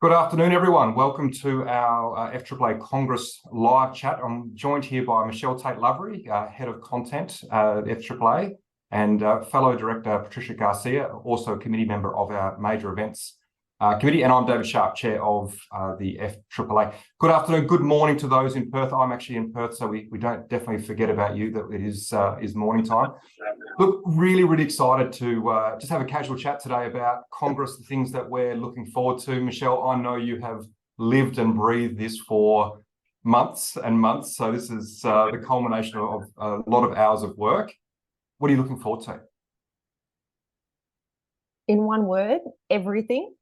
Good afternoon, everyone. Welcome to our FAAA Congress live chat. I'm joined here by Michelle Tate-Lovery, Head of Content at FAAA, and fellow Director Patricia Garcia, also a committee member of our Major Events Committee, and I'm David Sharp, Chair of the FAAA. Good afternoon, good morning to those in Perth. I'm actually in Perth, so we don't definitely forget about you, that it is morning time. Look, really excited to just have a casual chat today about Congress, the things that we're looking forward to. Michelle, I know you have lived and breathed this for months and months, so this is the culmination of a lot of hours of work. What are you looking forward to? In one word, everything.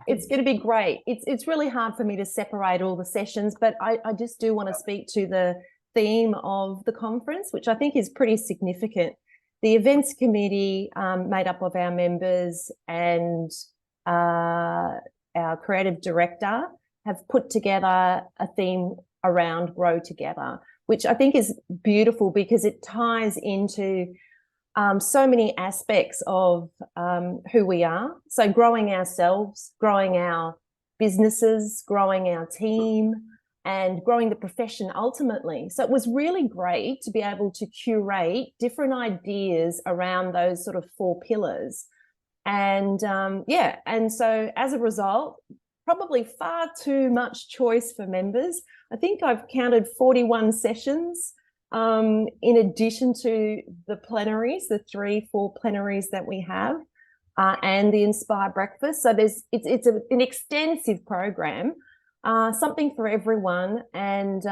It's going to be great. It's really hard for me to separate all the sessions, but I just do want to speak to the theme of the conference, which I think is pretty significant. The events committee, made up of our members and our creative director, have put together a theme around Grow Together, which I think is beautiful because it ties into so many aspects of who we are. So growing ourselves, growing our businesses, growing our team, and growing the profession ultimately. So it was really great to be able to curate different ideas around those sort of four pillars. And and so as a result, probably far too much choice for members. I think I've counted 41 sessions in addition to the plenaries, the 3-4 plenaries that we have, and the Inspire Breakfast. So it's an extensive program. Something for everyone. And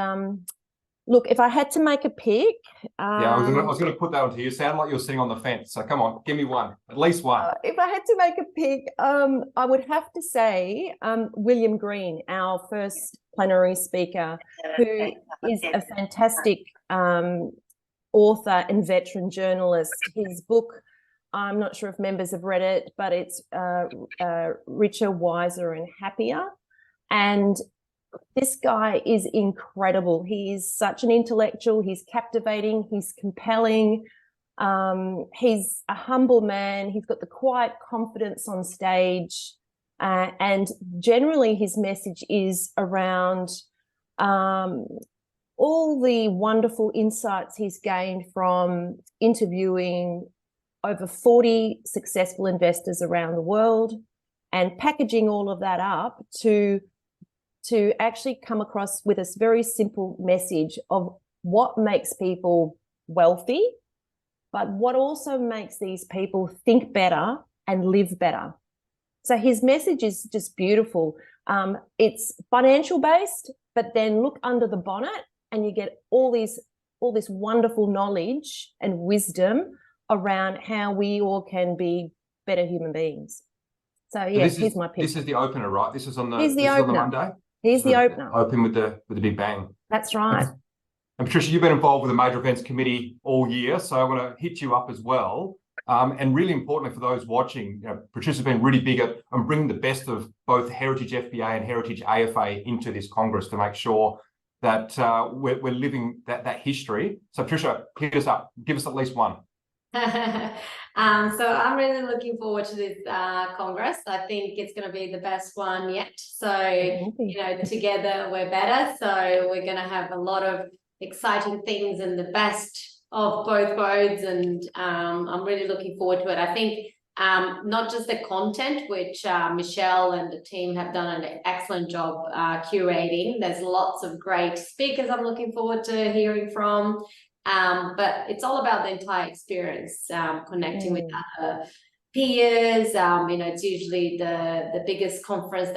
look, if I had to make a pick, I was going to put that onto you. You sound like you're sitting on the fence. So come on, give me one, at least one. If I had to make a pick, I would have to say William Green, our first plenary speaker, who is a fantastic author and veteran journalist. His book, I'm not sure if members have read it, but it's Richer, Wiser and Happier. And this guy is incredible. He's such an intellectual. He's captivating. He's compelling. He's a humble man. He's got the quiet confidence on stage. And generally his message is around all the wonderful insights he's gained from interviewing over 40 successful investors around the world and packaging all of that up to actually come across with a very simple message of what makes people wealthy, but what also makes these people think better and live better. So his message is just beautiful. It's financial based, but then look under the bonnet and you get all this wonderful knowledge and wisdom around how we all can be better human beings. So yeah, here's my pitch. This is the opener, right? This is on the Monday. Here's the opener. Open with the big bang. That's right. And Patricia, you've been involved with the Major Events Committee all year, so I want to hit you up as well. And really importantly for those watching, Patricia's been really big on bringing the best of both Heritage FBA and Heritage AFA into this Congress to make sure that we're living that history. So Patricia, hit us up. Give us at least one. So I'm really looking forward to this Congress. I think it's going to be the best one yet. So, together we're better. So we're going to have a lot of exciting things and the best of both roads. And I'm really looking forward to it. I think not just the content, which Michelle and the team have done an excellent job curating. There's lots of great speakers I'm looking forward to hearing from. But it's all about the entire experience, connecting with other peers. It's usually the biggest conference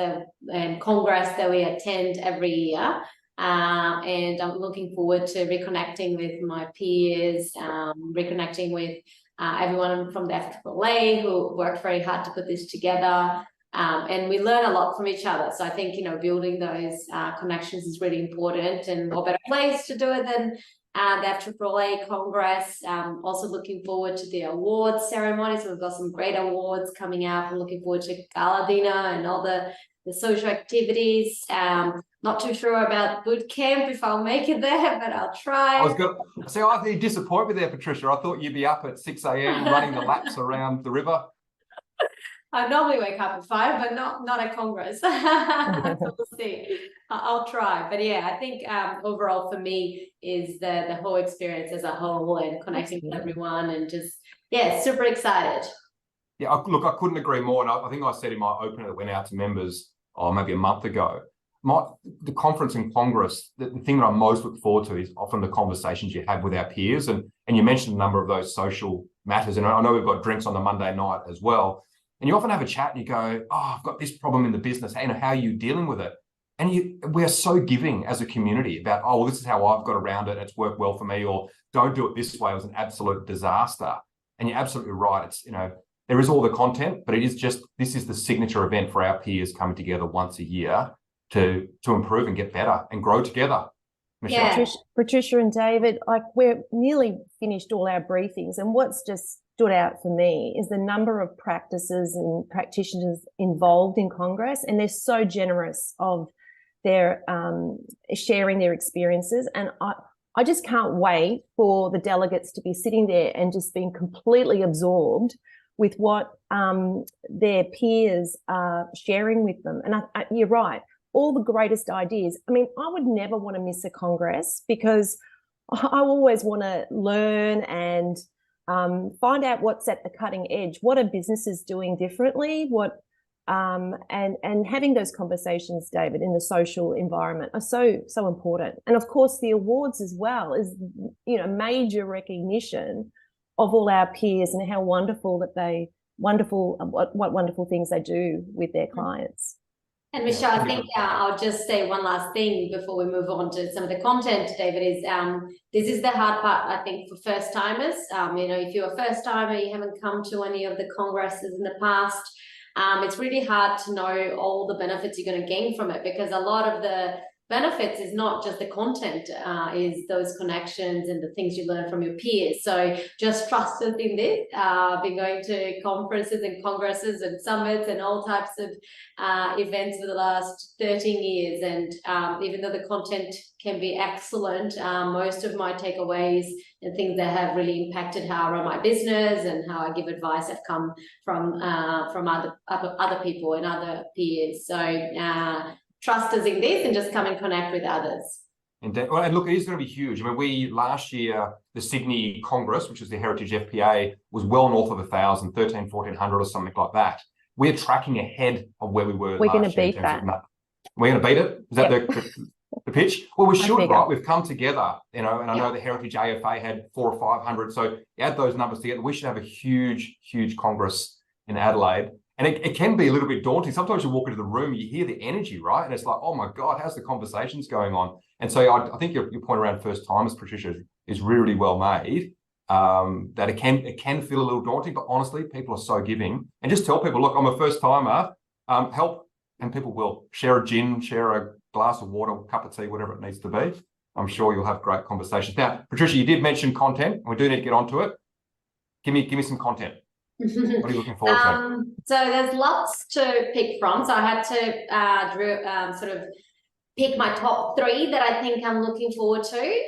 and Congress that we attend every year. And I'm looking forward to reconnecting with my peers, reconnecting with everyone from the FAAA who worked very hard to put this together. And we learn a lot from each other. So I think, building those connections is really important, and what better place to do it than the FAAA Congress. Also looking forward to the awards ceremony. So we've got some great awards coming up. I'm looking forward to gala dinner and all the social activities. Not too sure about boot camp if I'll make it there, but I'll try. I think you disappoint me there, Patricia. I thought you'd be up at 6 a.m. running the laps around the river. I normally wake up at 5, but not at Congress. So we'll see. I'll try. But yeah, I think overall for me is the whole experience as a whole and connecting with everyone and just, yeah, super excited. Yeah, look, I couldn't agree more. And I think I said in my opener that went out to members, maybe a month ago, the conference and Congress, the thing that I most look forward to is often the conversations you have with our peers. And you mentioned a number of those social matters. And I know we've got drinks on the Monday night as well. And you often have a chat and you go, I've got this problem in the business. Hey, how are you dealing with it? And we are so giving as a community about, well, this is how I've got around it. It's worked well for me, or don't do it this way. It was an absolute disaster. And you're absolutely right. It's, there is all the content, but it is just, this is the signature event for our peers coming together once a year to improve and get better and grow together. Michelle. Yeah. Patricia and David, we're nearly finished all our briefings, and what's just stood out for me is the number of practices and practitioners involved in Congress, and they're so generous of their sharing their experiences. And I just can't wait for the delegates to be sitting there and just being completely absorbed with what their peers are sharing with them. And you're right, all the greatest ideas. I mean, I would never want to miss a Congress because I always want to learn and find out what's at the cutting edge. What are businesses doing differently? And having those conversations, David, in the social environment are so important. And of course, the awards as well is major recognition of all our peers and how wonderful what wonderful things they do with their clients. And Michelle, I think I'll just say one last thing before we move on to some of the content, David, is this is the hard part, I think, for first timers. If you're a first timer, you haven't come to any of the congresses in the past, it's really hard to know all the benefits you're going to gain from it, because a lot of the benefits is not just the content, is those connections and the things you learn from your peers. So just trust us in this. Been going to conferences and congresses and summits and all types of events for the last 13 years. And even though the content can be excellent, most of my takeaways and things that have really impacted how I run my business and how I give advice have come from other people and other peers. So trust us in this and just come and connect with others. Indeed. Well, and look, it is going to be huge. I mean, last year, the Sydney Congress, which is the Heritage FPA, was well north of 1,000, 1,300, 1,400 or something like that. We're tracking ahead of where we were last year. We're going to beat that. We're going to beat it? Is that the pitch? Well, we should, right? We've come together, and I know the Heritage AFA had 400 or 500. So add those numbers together. We should have a huge, huge Congress in Adelaide. And it can be a little bit daunting. Sometimes you walk into the room, you hear the energy, right? And it's like, oh my God, how's the conversations going on? And so I think your point around first timers, Patricia, is really, really well made. That it can feel a little daunting, but honestly, people are so giving. And just tell people, look, I'm a first timer, help, and people will share a gin, share a glass of water, cup of tea, whatever it needs to be. I'm sure you'll have great conversations. Now, Patricia, you did mention content, and we do need to get onto it. Give me some content. What are you looking forward to? So there's lots to pick from. So I had to sort of pick my top 3 that I think I'm looking forward to.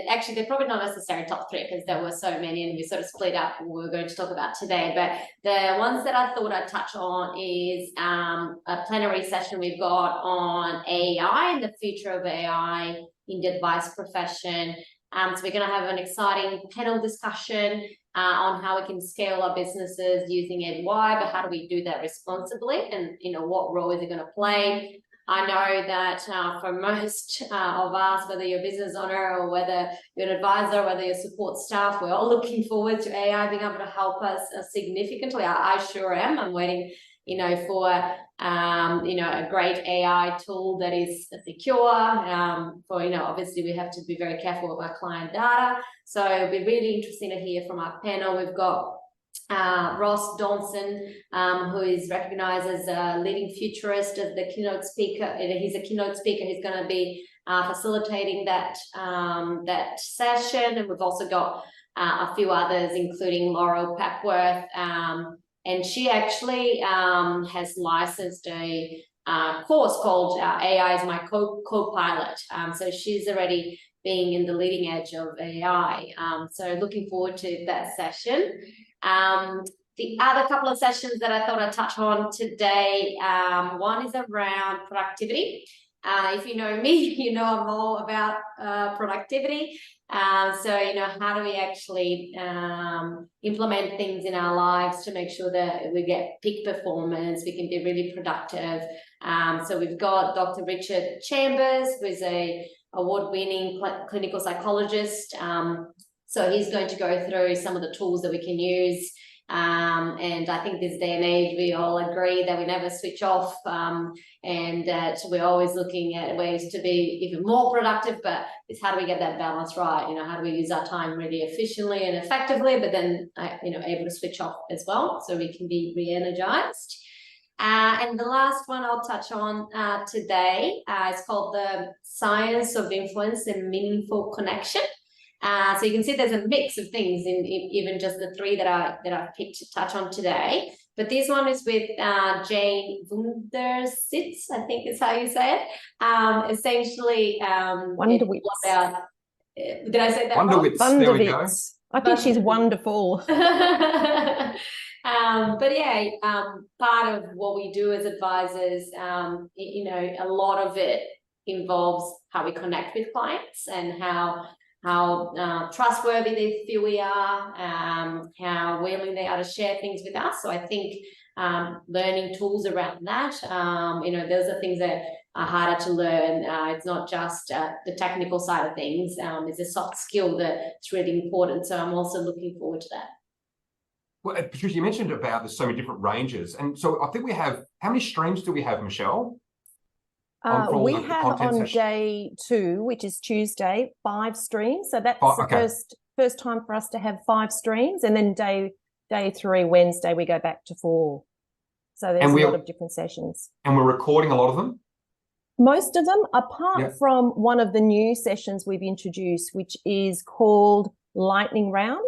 Actually, they're probably not necessarily top 3 because there were so many and we sort of split up what we're going to talk about today. But the ones that I thought I'd touch on is a plenary session we've got on AI and the future of AI in the advice profession. So we're going to have an exciting panel discussion on how we can scale our businesses using AI, but how do we do that responsibly, and what role is it going to play? I know that for most of us, whether you're a business owner or whether you're an advisor, whether you're support staff, we're all looking forward to AI being able to help us significantly. I sure am. I'm waiting, for a great AI tool that is secure. Obviously we have to be very careful with our client data. So it'll be really interesting to hear from our panel. We've got Ross Donson, who is recognized as a leading futurist, as the keynote speaker. He's a keynote speaker. He's going to be facilitating that session. And we've also got a few others, including Laurel Papworth. And she actually has licensed a course called AI is my co-pilot. So she's already being in the leading edge of AI. So looking forward to that session. The other couple of sessions that I thought I'd touch on today, one is around productivity. If you know me, you know I'm all about productivity. So, you know, how do we actually implement things in our lives to make sure that we get peak performance, we can be really productive. So we've got Dr. Richard Chambers, who is a award-winning clinical psychologist. So he's going to go through some of the tools that we can use. And I think this day and age, we all agree that we never switch off, and that we're always looking at ways to be even more productive, but it's how do we get that balance right? You know, how do we use our time really efficiently and effectively, but then, you know, able to switch off as well so we can be re-energized. And the last one I'll touch on today is called the Science of Influence and Meaningful Connection. So you can see there's a mix of things in even just the three that I've picked to touch on today. But this one is with Jane Wundersitz, I think is how you say it. Essentially, Wonderwitz. About, did I say that Wonderwitz. wrong? There we go. I think she's wonderful. But yeah, part of what we do as advisors, you know, a lot of it involves how we connect with clients and how trustworthy they feel we are, how willing they are to share things with us. So I think learning tools around that, you know, those are things that are harder to learn. It's not just the technical side of things. It's a soft skill that's really important. So I'm also looking forward to that. Well, Patricia, you mentioned about there's so many different ranges. And so I think we have, how many streams do we have, Michelle? We have on day 2, which is Tuesday, 5 streams. So that's the first time for us to have 5 streams, and then day 3, Wednesday, we go back to 4. So there's a lot of different sessions. And we're recording a lot of them? Most of them, apart from one of the new sessions we've introduced, which is called Lightning Round.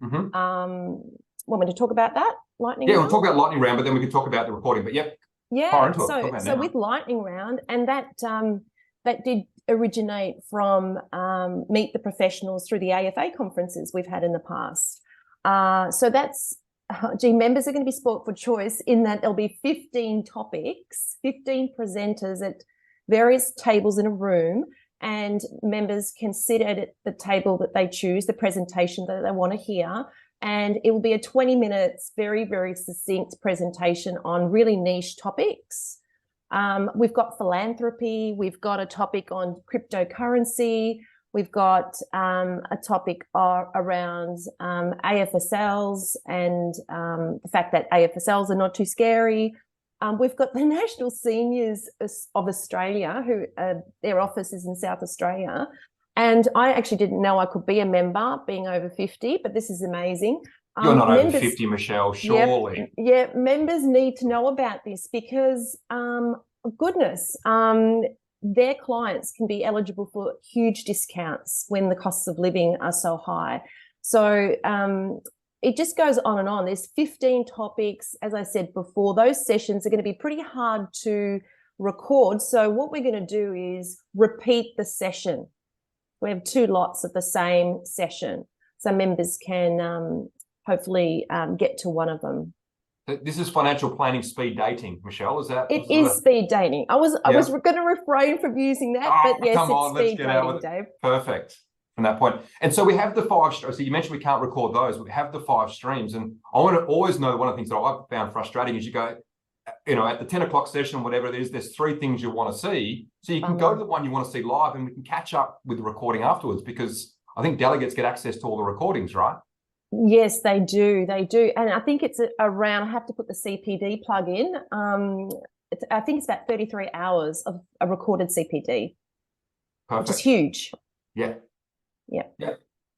Want me to talk about that? Lightning Round? We'll talk about Lightning Round, but then we can talk about the recording. But yeah, so with Lightning Round, and that did originate from Meet the Professionals through the AFA conferences we've had in the past. So that's, members are going to be sport for choice in that there'll be 15 topics, 15 presenters at various tables in a room, and members can sit at the table that they choose, the presentation that they want to hear. And it will be a 20 minutes, very, very succinct presentation on really niche topics. We've got philanthropy. We've got a topic on cryptocurrency. We've got a topic around AFSLs and the fact that AFSLs are not too scary. We've got the National Seniors of Australia, who their office is in South Australia. And I actually didn't know I could be a member being over 50, but this is amazing. You're not over 50, Michelle, surely. Yeah, members need to know about this because, goodness, their clients can be eligible for huge discounts when the costs of living are so high. So it just goes on and on. There's 15 topics. As I said before, those sessions are going to be pretty hard to record. So what we're going to do is repeat the session. We have 2 lots of the same session, so members can hopefully get to one of them. This is financial planning speed dating, Michelle. Is that? It is speed dating. I was going to refrain from using that, but yes, it's speed dating, Dave. Perfect. From that point, and so we have the 5. So you mentioned we can't record those. We have the 5 streams, and I want to always know one of the things that I've found frustrating is you go, you know, at the 10 o'clock session, whatever it is, there's 3 things you want to see. So you can go to the one you want to see live and we can catch up with the recording afterwards, because I think delegates get access to all the recordings, right? Yes, they do. They do. And I think it's around, I have to put the CPD plug in. I think it's about 33 hours of a recorded CPD. Perfect. Which is huge. Yeah.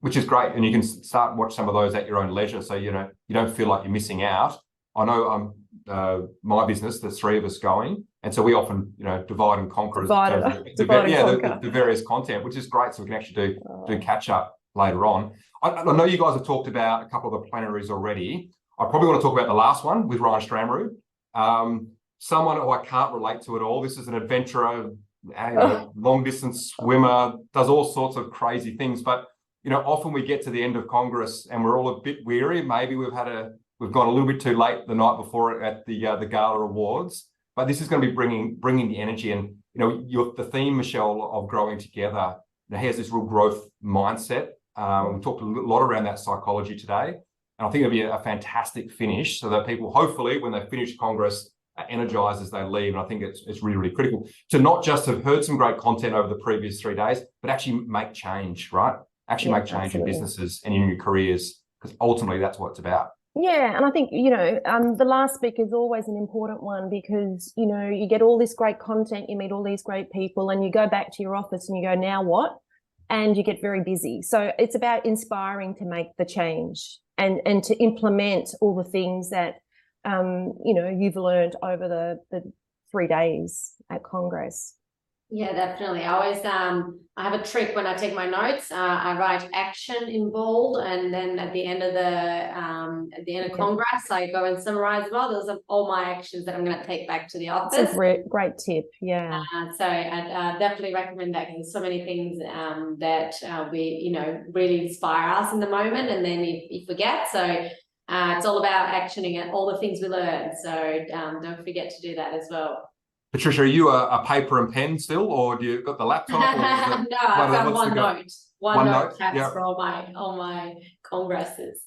Which is great. And you can start watch some of those at your own leisure. So, you know, you don't feel like you're missing out. I know my business, there's 3 of us going. And so we often, you know, divide and conquer the various content, which is great. So we can actually do catch up later on. I know you guys have talked about a couple of the plenaries already. I probably want to talk about the last one with Ryan Stramrud. Someone who I can't relate to at all. This is an adventurer, long distance swimmer, does all sorts of crazy things. But, you know, often we get to the end of Congress and we're all a bit weary. Maybe we've we've gone a little bit too late the night before at the gala awards, but this is going to be bringing the energy. And the theme, Michelle, of growing together, has this real growth mindset. We talked a lot around that psychology today, and I think it'll be a fantastic finish so that people, hopefully, when they finish Congress, are energized as they leave. And I think it's really, really critical to not just have heard some great content over the previous 3 days, but actually make change, right? Actually make change in businesses and in your careers, because ultimately that's what it's about. Yeah, and I think, the last speaker is always an important one because, you get all this great content, you meet all these great people, and you go back to your office and you go, now what? And you get very busy. So it's about inspiring to make the change and to implement all the things that, you've learned over the 3 days at Congress. Yeah, definitely. I always I have a trick when I take my notes. I write action in bold, and then at the end of Congress, I go and summarize. Well, those are all my actions that I'm going to take back to the office. That's a great tip. Yeah. So I definitely recommend that, because there's so many things that we really inspire us in the moment, and then you forget. So it's all about actioning and all the things we learn. So don't forget to do that as well. Patricia, are you a paper and pen still, or do you got the laptop? Or No, I've got OneNote. OneNote tabs for all my congresses.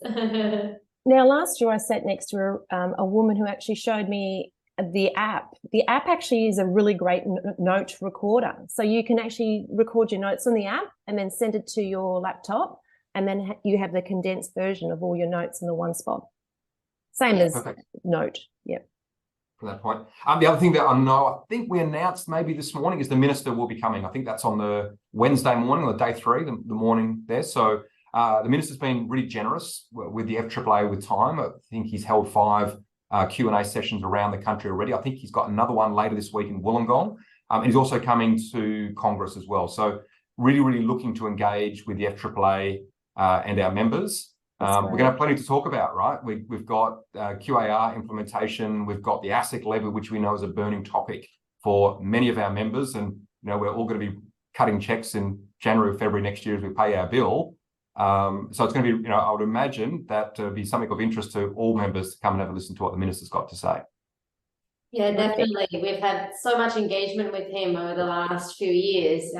Now, last year I sat next to a woman who actually showed me the app. The app actually is a really great note recorder. So you can actually record your notes on the app and then send it to your laptop, and then you have the condensed version of all your notes in the one spot. Same as Note. Yep. From that point. The other thing that I think we announced maybe this morning is the minister will be coming. I think that's on the Wednesday morning, or day 3, the morning there. So the minister's been really generous with the FAAA with time. I think he's held 5 Q&A sessions around the country already. I think he's got another one later this week in Wollongong. And he's also coming to Congress as well. So really, really looking to engage with the FAAA and our members. We're going to have plenty to talk about, right? We've got QAR implementation. We've got the ASIC levy, which we know is a burning topic for many of our members. And, we're all going to be cutting checks in January or February next year as we pay our bill. So it's going to be, I would imagine that be something of interest to all members to come and have a listen to what the minister's got to say. Yeah, definitely. We've had so much engagement with him over the last few years.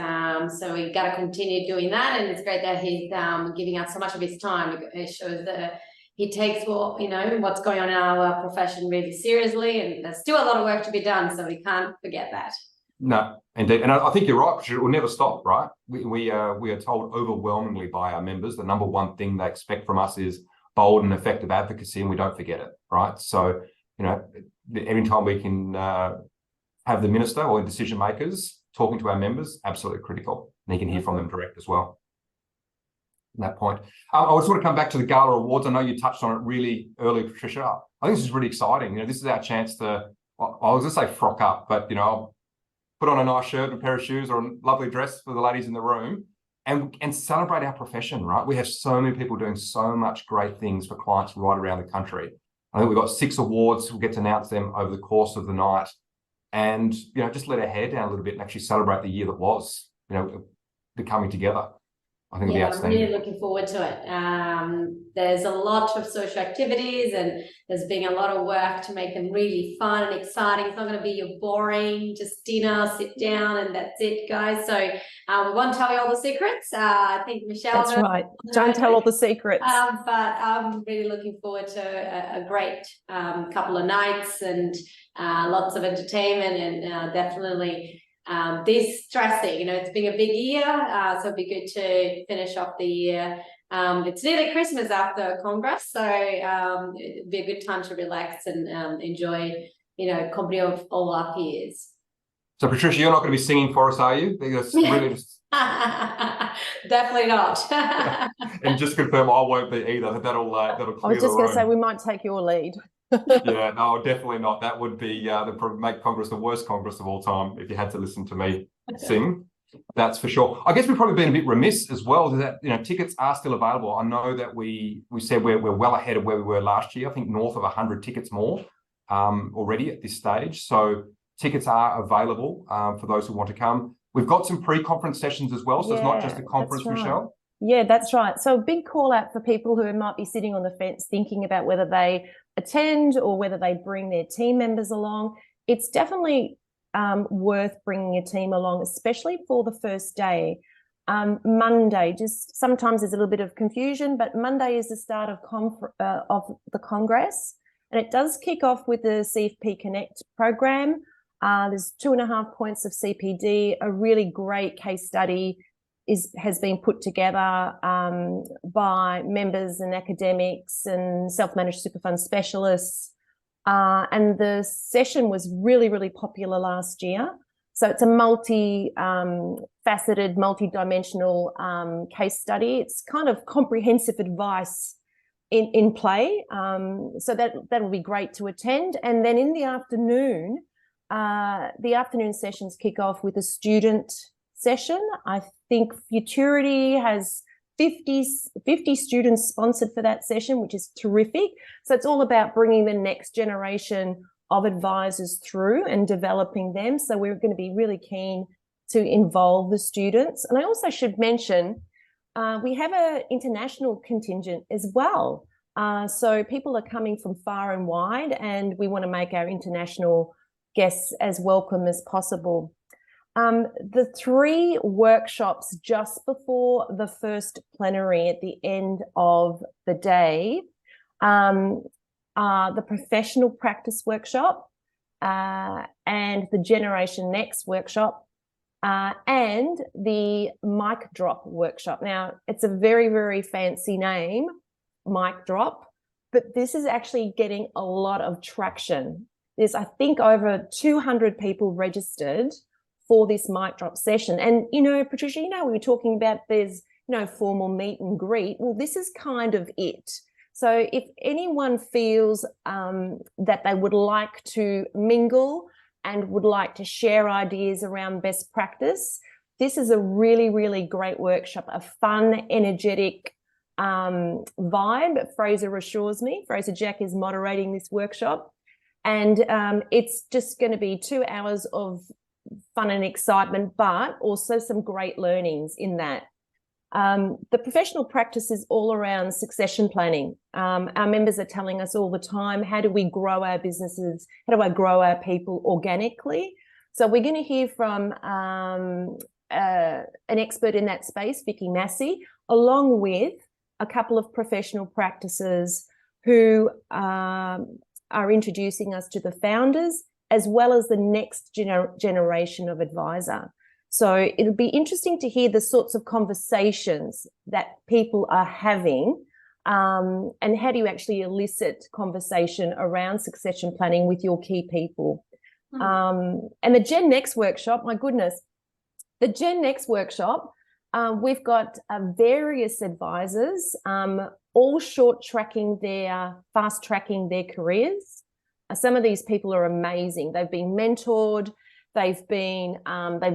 So we've got to continue doing that. And it's great that he's giving us so much of his time. It shows that he takes what's going on in our profession really seriously. And there's still a lot of work to be done. So we can't forget that. No, indeed. And I think you're right, Patricia. It will never stop, right? We are told overwhelmingly by our members the number one thing they expect from us is bold and effective advocacy, and we don't forget it, right? So, every time we can have the minister or decision makers talking to our members, absolutely critical. And he can hear from them direct as well. At that point, I just want to come back to the Gala Awards. I know you touched on it really early, Patricia. I think this is really exciting. This is our chance to, I was going to say frock up, but, I'll put on a nice shirt and a pair of shoes or a lovely dress for the ladies in the room and celebrate our profession, right? We have so many people doing so much great things for clients right around the country. I think we've got 6 awards. We'll get to announce them over the course of the night, and just let our hair down a little bit and actually celebrate the year that was. The coming together. I think it'll be outstanding. I'm really looking forward to it. There's a lot of social activities, and there's been a lot of work to make them really fun and exciting. It's not going to be your boring, just dinner, sit down, and that's it, guys. So we won't tell you all the secrets. I think Michelle. That's right. Don't tell all the secrets. But I'm really looking forward to a great couple of nights and lots of entertainment, and definitely. De-stressing, it's been a big year, so it'd be good to finish off the year. It's nearly Christmas after Congress, so it'd be a good time to relax and enjoy, company of all our peers. So, Patricia, you're not going to be singing for us, are you? Because really just... Definitely not. And just confirm, I won't be either. That'll clear the room. I was just going to say, we might take your lead. Yeah, no, definitely not. That would be make Congress the worst Congress of all time if you had to listen to me sing. That's for sure. I guess we've probably been a bit remiss as well that tickets are still available. I know that we said we're well ahead of where we were last year. I think north of 100 tickets more already at this stage. So tickets are available for those who want to come. We've got some pre-conference sessions as well, so it's not just a conference, right. Michelle. Yeah, that's right. So a big call out for people who might be sitting on the fence thinking about whether they attend or whether they bring their team members along. It's definitely worth bringing a team along, especially for the first day. Monday, just sometimes there's a little bit of confusion, but Monday is the start of the Congress, and it does kick off with the CFP Connect program. There's 2.5 points of CPD, a really great case study has been put together by members and academics and self-managed super fund specialists. And the session was really, really popular last year. So it's a multi-faceted, multi-dimensional case study. It's kind of comprehensive advice in play. So that will be great to attend. And then in the afternoon sessions kick off with a student session. I think Futurity has 50 students sponsored for that session, which is terrific. So it's all about bringing the next generation of advisors through and developing them. So we're going to be really keen to involve the students. And I also should mention, we have an international contingent as well. So people are coming from far and wide, and we want to make our international guests as welcome as possible. The 3 workshops just before the first plenary at the end of the day are the professional practice workshop and the Generation Next workshop and the mic drop workshop. Now, it's a very, very fancy name, mic drop, but this is actually getting a lot of traction. There's, I think, over 200 people registered for this mic drop session. And, Patricia, we were talking about there's, formal meet and greet. Well, this is kind of it. So if anyone feels that they would like to mingle and would like to share ideas around best practice, this is a really, really great workshop, a fun, energetic vibe. Fraser assures me. Fraser Jack is moderating this workshop. And it's just going to be 2 hours of fun and excitement, but also some great learnings in that. The professional practice is all around succession planning. Our members are telling us all the time, how do we grow our businesses? How do I grow our people organically? So we're going to hear from an expert in that space, Vicky Massey, along with a couple of professional practices who are introducing us to the founders as well as the next generation of advisor. So it'll be interesting to hear the sorts of conversations that people are having, and how do you actually elicit conversation around succession planning with your key people. And the Gen Next workshop, my goodness, the Gen Next workshop, we've got various advisors, all fast-tracking their careers. Some of these people are amazing. They've been mentored. They've been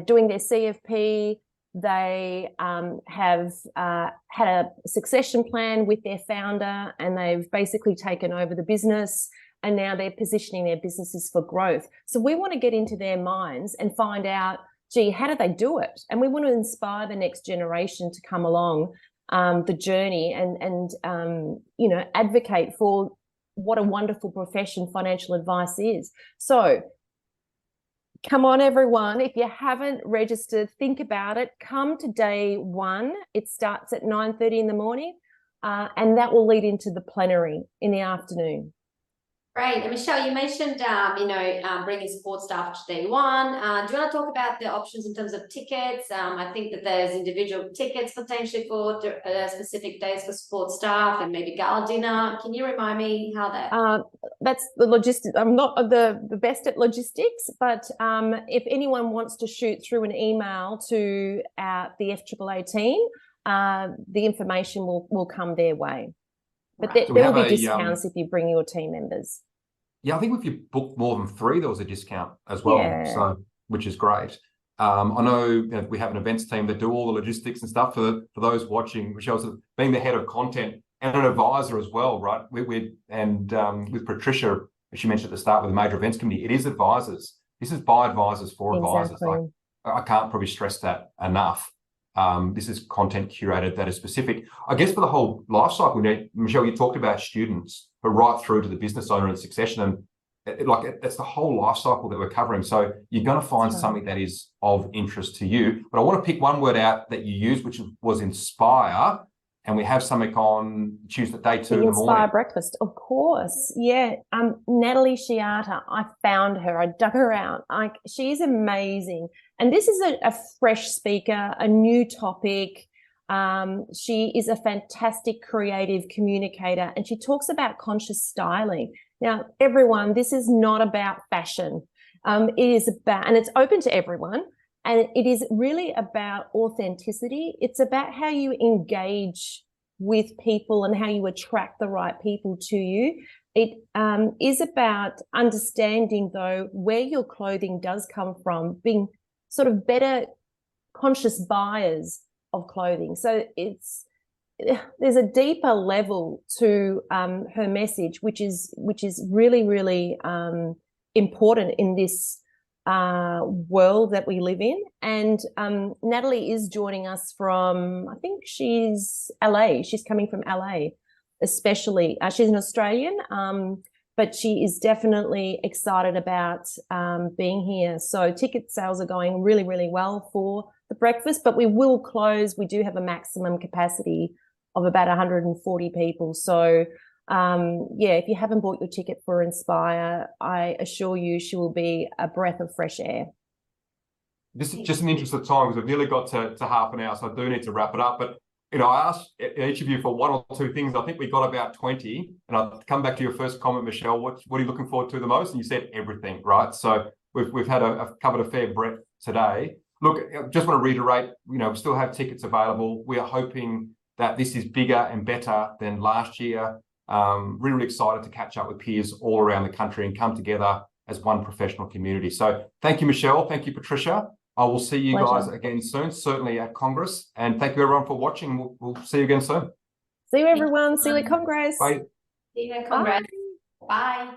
doing their CFP. They have had a succession plan with their founder, and they've basically taken over the business, and now they're positioning their businesses for growth. So we want to get into their minds and find out, gee, how do they do it? And we want to inspire the next generation to come along the journey and advocate for what a wonderful profession financial advice is. So come on, everyone. If you haven't registered, think about it. Come to day 1. It starts at 9:30 in the morning, and that will lead into the plenary in the afternoon. Great. And Michelle, you mentioned, bringing support staff to day 1. Do you want to talk about the options in terms of tickets? I think that there's individual tickets potentially for specific days for support staff and maybe gala dinner. Can you remind me how that? That's the logistics. I'm not the best at logistics, but if anyone wants to shoot through an email to the FAAA team, the information will come their way. But Right. there will be discounts if you bring your team members. Yeah, I think if you book more than 3, there was a discount as well, so which is great. I know we have an events team that do all the logistics and stuff. For those watching, Michelle's being the head of content and an advisor as well, right? With Patricia, as she mentioned at the start, with the major events committee, it is advisors. This is by advisors for advisors. Like, I can't probably stress that enough. This is content curated that is specific, I guess, for the whole life cycle. Michelle, you talked about students. but right through to the business owner and succession. And it's the whole life cycle that we're covering. So you're going to find something that is of interest to you. But I want to pick one word out that you used, which was inspire. And we have something on Tuesday, day 2 in the morning. Inspire breakfast, of course. Yeah. Natalie Sciatta, I found her. I dug her out. She's amazing. And this is a fresh speaker, a new topic. She is a fantastic creative communicator, and she talks about conscious styling. Now, everyone, this is not about fashion. It is about, and it's open to everyone, and it is really about authenticity. It's about how you engage with people and how you attract the right people to you. It is about understanding, though, where your clothing does come from, being sort of better conscious buyers of clothing. So there's a deeper level to her message, which is really, really important in this world that we live in. And Natalie is joining us from, I think she's LA. She's coming from LA, especially. She's an Australian, but she is definitely excited about being here. So ticket sales are going really, really well for the breakfast, but we will close. We do have a maximum capacity of about 140 people. So if you haven't bought your ticket for Inspire, I assure you she will be a breath of fresh air. This is just in the interest of time, because we've nearly got to half an hour, so I do need to wrap it up. But I asked each of you for one or two things. I think we got about 20. And I'll come back to your first comment, Michelle. What are you looking forward to the most? And you said everything, right? So we've had covered a fair breadth today. Look, I just want to reiterate, we still have tickets available. We are hoping that this is bigger and better than last year. Really, really excited to catch up with peers all around the country and come together as one professional community. So thank you, Michelle. Thank you, Patricia. I will see you guys again soon, certainly at Congress. And thank you, everyone, for watching. We'll see you again soon. See you, everyone. See you at Congress. Bye. See you at Congress. Bye.